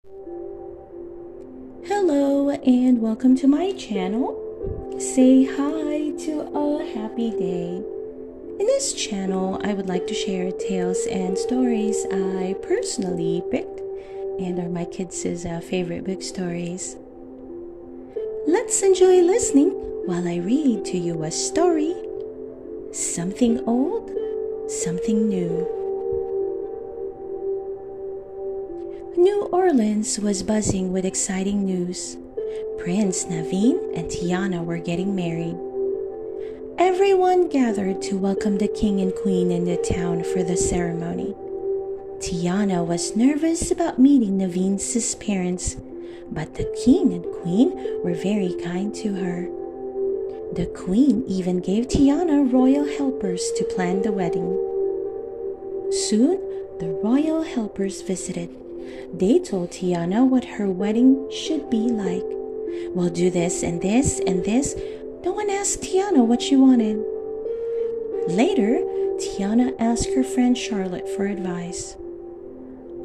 Hello and welcome to my channel. Say hi to a happy day. In this channel, I would like to share tales and stories I personally picked and are my kids' favorite book stories. Let's enjoy listening while I read to you a story. Something old, something new. New Orleans was buzzing with exciting news. Prince Naveen and Tiana were getting married. Everyone gathered to welcome the king and queen in the town for the ceremony. Tiana was nervous about meeting Naveen's parents, but the king and queen were very kind to her. The queen even gave Tiana royal helpers to plan the wedding. Soon, the royal helpers visited. They told Tiana what her wedding should be like. We'll do this and this and this. No one asked Tiana what she wanted. Later, Tiana asked her friend Charlotte for advice.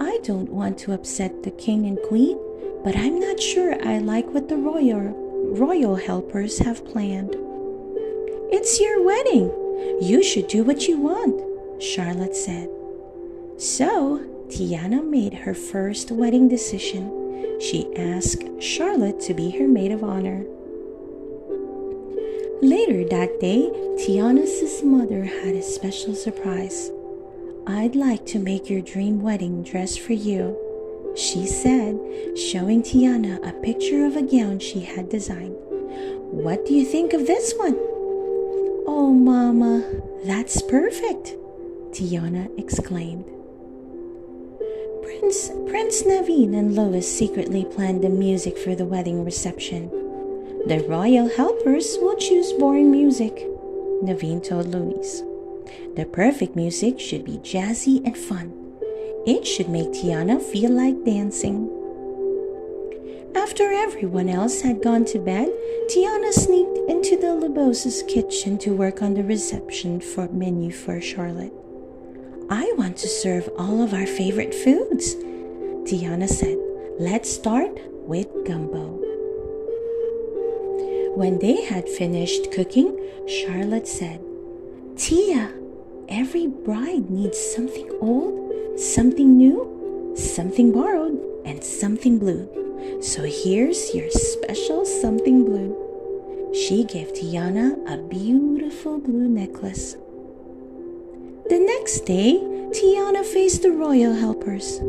I don't want to upset the king and queen, but I'm not sure I like what the royal helpers have planned. It's your wedding. You should do what you want, Charlotte said. So, Tiana made her first wedding decision. She asked Charlotte to be her maid of honor. Later that day, Tiana's mother had a special surprise. I'd like to make your dream wedding dress for you, she said, showing Tiana a picture of a gown she had designed. What do you think of this one? Oh, Mama, that's perfect, Tiana exclaimed. Prince Naveen and Lois secretly planned the music for the wedding reception. The royal helpers will choose boring music, Naveen told Louise. The perfect music should be jazzy and fun. It should make Tiana feel like dancing. After everyone else had gone to bed, Tiana sneaked into the LeBeaus' kitchen to work on the reception menu for Charlotte. I want to serve all of our favorite foods, Tiana said. Let's start with gumbo. When they had finished cooking, Charlotte said, Tia, every bride needs something old, something new, something borrowed, and something blue. So here's your special something blue. She gave Tiana a beautiful blue necklace. The next day, Tiana faced the royal helpers.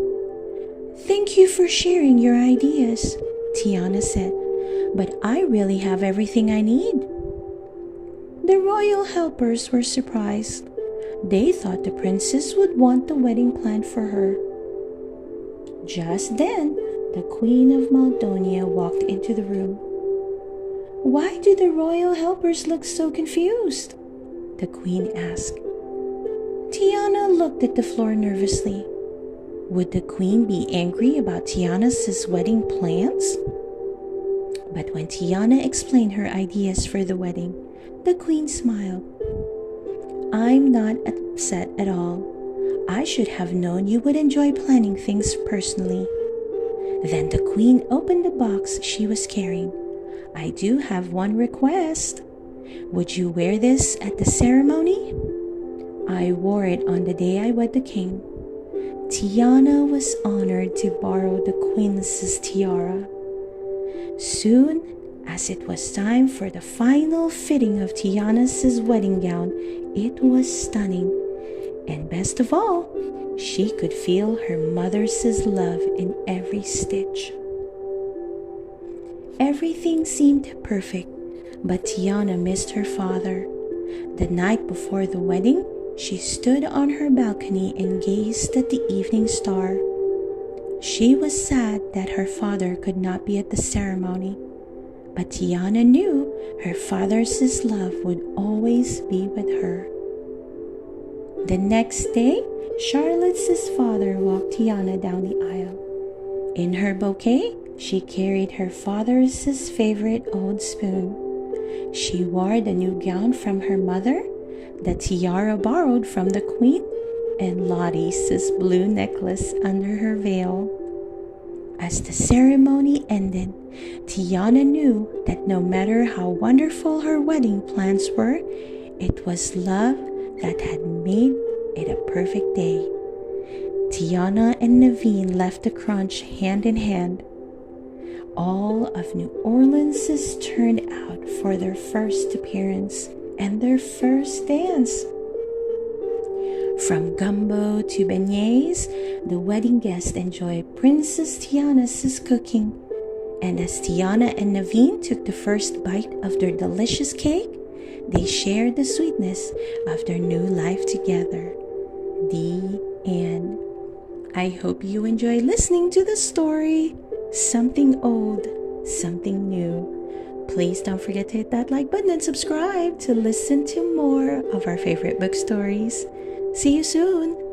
Thank you for sharing your ideas, Tiana said, but I really have everything I need. The royal helpers were surprised. They thought the princess would want the wedding planned for her. Just then, the Queen of Maldonia walked into the room. Why do the royal helpers look so confused? The queen asked. Tiana looked at the floor nervously. Would the queen be angry about Tiana's wedding plans? But when Tiana explained her ideas for the wedding, the queen smiled. I'm not upset at all. I should have known you would enjoy planning things personally. Then the queen opened the box she was carrying. I do have one request. Would you wear this at the ceremony? I wore it on the day I wed the king. Tiana was honored to borrow the queen's tiara. Soon, as it was time for the final fitting of Tiana's wedding gown, it was stunning. And best of all, she could feel her mother's love in every stitch. Everything seemed perfect, but Tiana missed her father. The night before the wedding, she stood on her balcony and gazed at the evening star. She was sad that her father could not be at the ceremony, but Tiana knew her father's love would always be with her. The next day, Charlotte's father walked Tiana down the aisle. In her bouquet, she carried her father's favorite old spoon. She wore the new gown from her mother, the tiara borrowed from the queen, and Lottie's blue necklace under her veil. As the ceremony ended, Tiana knew that no matter how wonderful her wedding plans were, it was love that had made it a perfect day. Tiana and Naveen left the crunch hand in hand. All of New Orleans turned out for their first appearance and their first dance. From gumbo to beignets, the wedding guests enjoyed Princess Tiana's cooking. And as Tiana and Naveen took the first bite of their delicious cake, they shared the sweetness of their new life together. The end. I hope you enjoy listening to the story. Something old, something new. Please don't forget to hit that like button and subscribe to listen to more of our favorite book stories. See you soon!